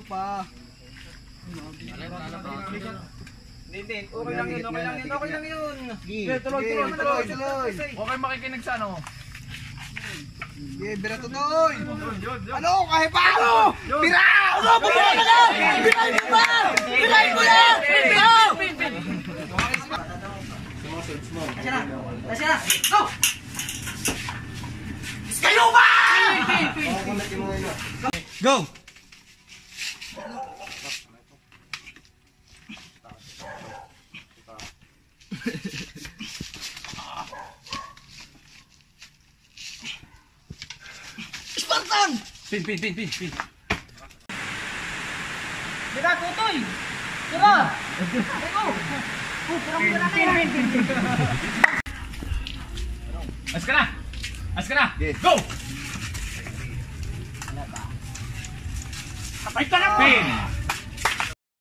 Malayo pa. Hindi. Okay lang yun. Okay lang yun. Tuloy. Okay makikinig sa ano. Sige, bira tutoy. Ano? Kahit paano? Bira! Ano? Bira na! Birahin mo ba? Birahin mo na! Asya na! Go! Kayo ba? Go! Spartan! Pin. Bira, tutoy! Bira! Eko! Pin! As ka na! Go! Kapay ka na! Pin!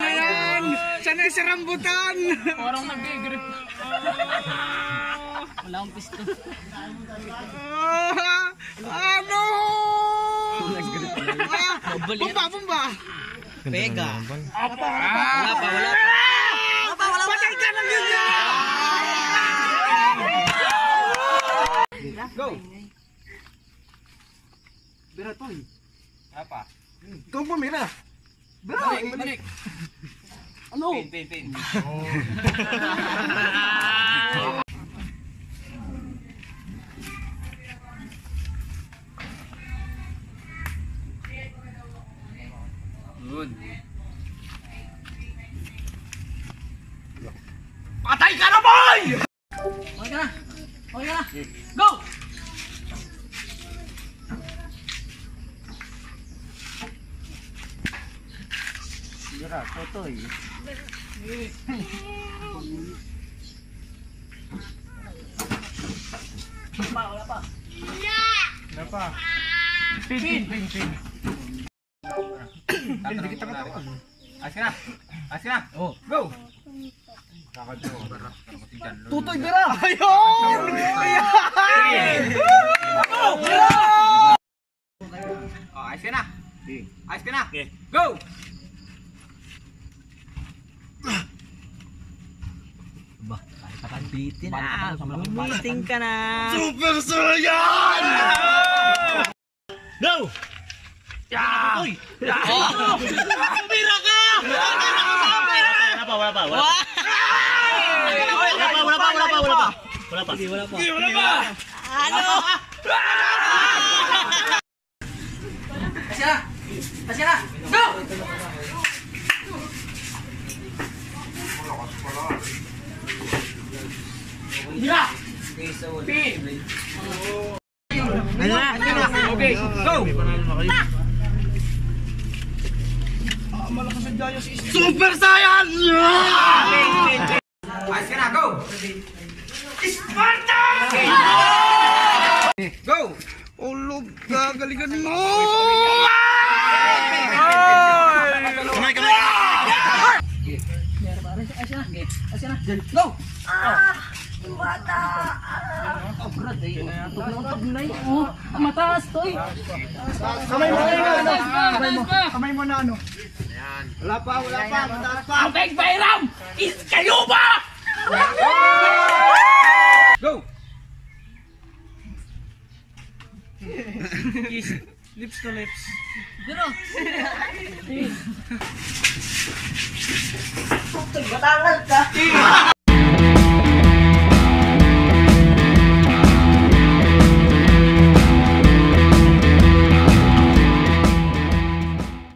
Ayan! Sanay sa rambutan! Parang nag-grip. Wala akong pisto. Ano? Bumba! Pega. Wala pa. Patay ka ng ganyan! Go! Bira to eh. Apa? Ikaw pumira. Balik. Ano? Pin. Good. Patay ka na, boy! Okay ka na. Go! Bira, totoy. Wala pa. Pin. Hindi kita katawan. As ka na. Oh. Go! Tutoy, bira! Ayun! Ayos ka na. Go! Bitin na. Bumiting ka na. Super Saiyan! Go! Tutoy! Bira ka! Wala pa. Ano? Asya na! Go! Bira! Pin! Okay, go! Malakas ang Giants is Super Saiyan! Ayos ka na, go! Sparta! Go! Ulog ka, galingan mo! Asya na. Go! Bata! Brad, tugnay. Mataas, toy. Kamay mo na ano? Wala pa, mataas pa! Ang Big Bayram is kayo ba? Go! Lips to lips. Biro. Batangal ka.